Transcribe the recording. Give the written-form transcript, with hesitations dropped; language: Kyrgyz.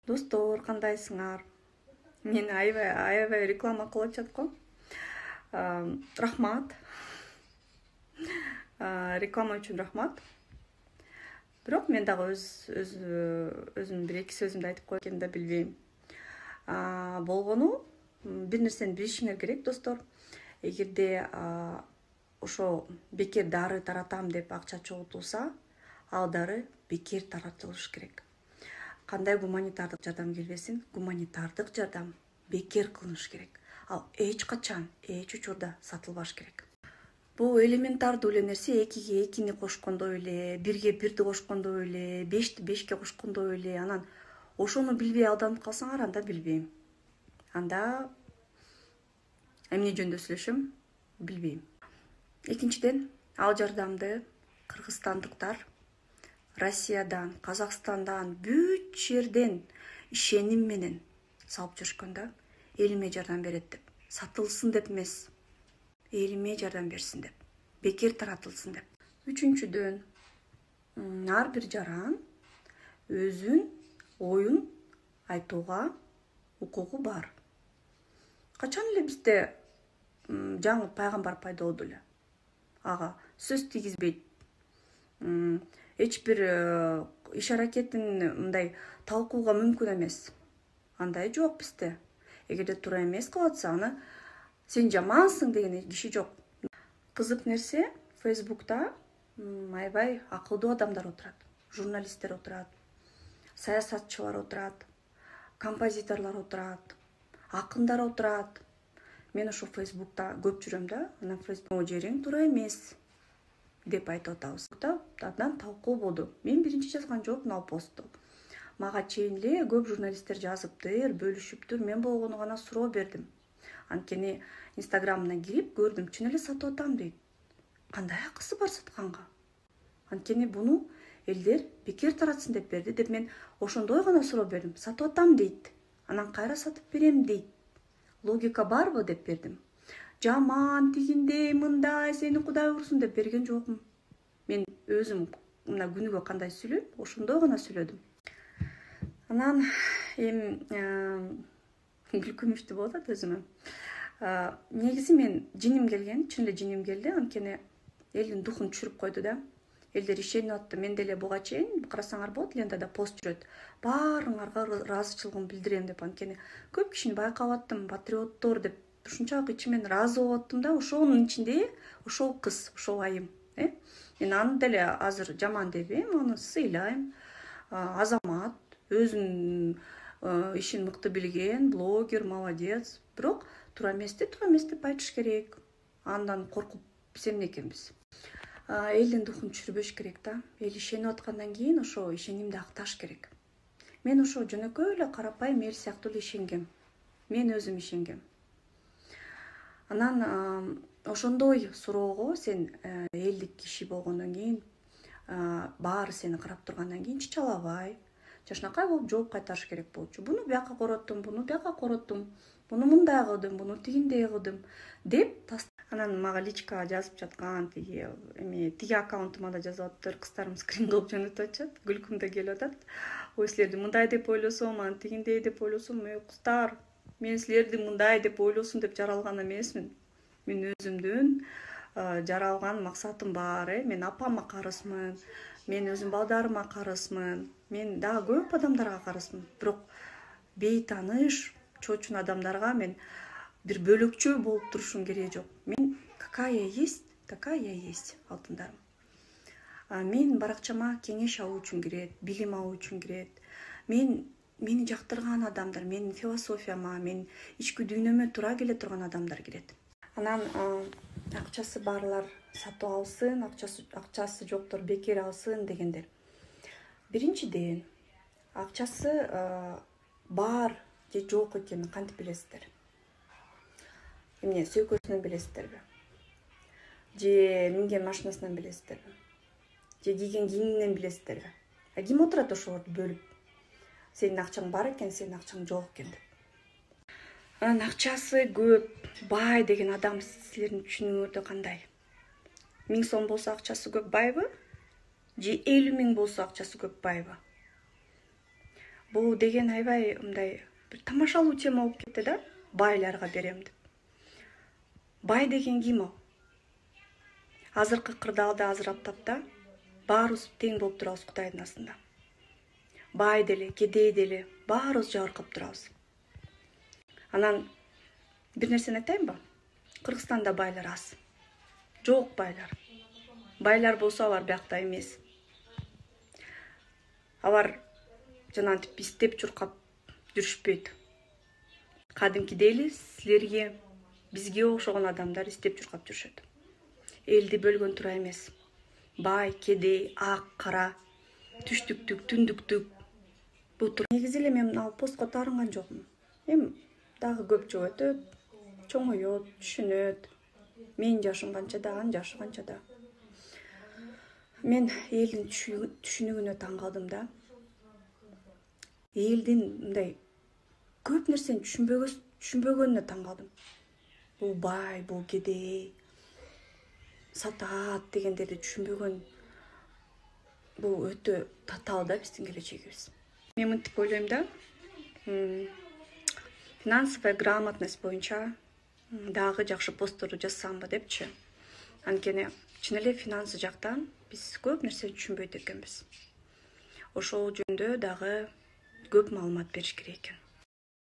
Достор, кандайсыңар? Мен аябай реклама кылып атат го. Рахмат. Реклама үчүн рахмат. Бирок мен дагы өзүм бир эки сөзүмдү айтып коет экенин да билбейм. Болгону бир нерсени билишиңер керек, достор. Эгерде ошо бекер дары таратам деп акча чогултулса, ал дары бекер таратылыш керек. Кандай гуманитардык жардам келбесин, гуманитардык жардам бекер кылыныш керек. Ал эч качан, эч учурда сатылбаш керек. Бул элементардуу эле нерсе, экиге экини кошкондой эле, бирге бирди кошкондой эле, бешти бешке кошкондой эле. Анан ошону билбей алданып калсаңар, анда билбейм. Анда эмне жөнүндө сүйлөшөм, билбейм. Экинчиден, ал жардамды кыргызстандыктар Россиядан, Казакстандан, бүт жерден ишеним менен салып жүрүшкөн да, элиме жардам берет деп. Сатылсын деп эмес, элиме жардам берсин деп, бекер таратылсын деп. Үчүнчүдөн, ар бир жаран өзүн оюн айтууга укугу бар. Качан эле бизде жаңы пайгамбар пайда болду эле? Ага сөз тийгизбейт. Эч бир иш аракетин мындай талкууга мүмкүн эмес. Андай жок бизде. Эгерде туура эмес кылып атса, аны сен жамансың деген киши жок. Кызык нерсе, Фейсбукта аябай акылдуу адамдар отурат. Журналисттер отурат, саясатчылар отурат, композиторлор отурат, акындар отурат. Мен ошо Фейсбукта көп жүрөм да, анан Фейсбук жериң туура эмес деп айтып атабыз. Андан талкуу болду. Мен биринчи жазган жокмун ал постту. Мага чейин эле көп журналисттер жазыптыр, бөлүшүптүр. Мен болгону гана суроо бердим. Анткени Инстаграмына кирип көрдүм, чын эле сатып атам дейт. Кандай акысы бар сатканга? Анткени буну элдер бекер таратсын деп берди деп мен ошондой гана суроо бердим. Сатып атам дейт. Анан кайра сатып берем дейт. Логика барбы деп бердим. Жаман, тигиндей, мындай, сени Кудай урсун деп берген жокмун. Мен өзүм мына күнүгө кандай сүйлөйм, ошондой гана сүйлөдүм. Анан күлкүмүштүү болуп атат өзүмө. Негизи мен жиним келген, чын эле жиним келди, анткени элдин духун түшүрүп койду да. Элдер ишенип атты. Мен деле буга чейин карасаңар болот, лентада пост жүрөт. Баарыңарга ыраазычылыгымды билдирем деп, анткени көп кишини байкап аттым, патриоттор деп. Ушунчалык ичимен ыраазы болуп аттым да, ошонун ичинде ошол кыз, ошол айым. Мен аны деле азыр жаман дебейм, аны сыйлайм. Азамат, өзүнүн ишин мыкты билген, блогер, молодец. Бирок туура эмес деп айтыш керек. Андан коркуп биз эмне экенбиз? Элдин духун түшүрбөш керек да. Эл ишенип аткандан кийин ошо ишенимди акташ керек. Мен ошо жөнөкөй эле карапайым эл сыяктуу эле ишенгем. Мен өзүм ишенгем. Анан ошондой суроого сен элдик киши болгондон кийин, баары сени карап тургандан кийин чычалабай, жашынакай болуп жооп кайтарыш керек болчу. Буну бияка короттум, буну бияка короттум, буну мындай кылдым, буну тигиндей кылдым деп. Анан мага личкага жазып жаткан тиги аккаунтума да жазып атыптыр, кыздарым скрин кылып жөнөтүп атышат, күлкүм да келип атат. Ой, силерди мындай деп ойлосом, анан тигиндей деп ойлосом, кыздар, мен силерди мындай деп ойлосун деп жаралган эмесмин. Мен өзүмдүн жаралган максатым бар. Мен апама карызмын, мен өзүм балдарыма карызмын, мен дагы көп адамдарга карызмын. Бирок бейтааныш чочун адамдарга мен бир бөлөкчө болуп турушум кереги жок. Мен какая есть, такая я есть, алтындарым. Мен баракчама кеңеш алуу үчүн кирет, билим алуу үчүн кирет. Мени жактырган адамдар, менин философияма, менин ички дүйнөмө туура келе турган адамдар кирет. Анан акчасы барлар сатып алсын, акчасы жоктор бекер алсын дегендер. Биринчиден, акчасы бар же жок экенин кантип билесиздер? Эмне, сөйкөсүнөн билесиздерби? Же минген машинасынан билесиздерби? Же кийген кийиминен билесиздерби? Ким отурат ошолорду бөлүп? Сенин акчаң бар экен, сенин акчаң жок экен деп. Анан акчасы көп, бай деген адам силердин түшүнүгүңөрдө кандай? 1000 сом болсо акчасы көп байбы? Же 50 000 болсо акчасы көп байбы? Бул деген аябай мындай бир тамашалуу тема болуп кетти да, байларга берем деп. Бай деген ким ал? Азыркы кырдаалда азыр аптапта баарыбыз тең болуп турабыз Кудайдын астында. Бай деле, кедей деле баарыбыз жабыркап турабыз. Анан бир нерсени айтайынбы? Кыргызстанда байлар аз. Жок байлар. Байлар болсо алар биякта эмес. Алар жанагынтип истеп чуркап жүрүшпөйт. Кадимкидей эле силерге, бизге окшогон адамдар истеп чуркап жүрүшөт. Элди бөлгөн тура эмес. Бай, кедей, ак, кара, түштүктүк, түндүктүк. Бул тура. Негизи эле мен ал постко таарынган жокмун. Эми дагы көп жыл өтөт, чоңойот, түшүнөт. Менин жашым канча да, анын жашы канча да. Мен элдин түшүнүгүнө таң калдым да. Элдин мындай көп нерсени түшүнбөгөнүнө таң калдым. Бул бай, бул кедей, сатаат дегендерди түшүнбөгөн. Бул өтө татаал да биздин келечегибиз. Мен мынтип ойлойм да. Финансовая грамотность боюнча дагы жакшы постторду жазсамбы депчи. Анткени чын эле финансы жактан биз көп нерсени түшүнбөйт экенбиз. Ошол жөнүндө дагы көп маалымат бериш керек экен.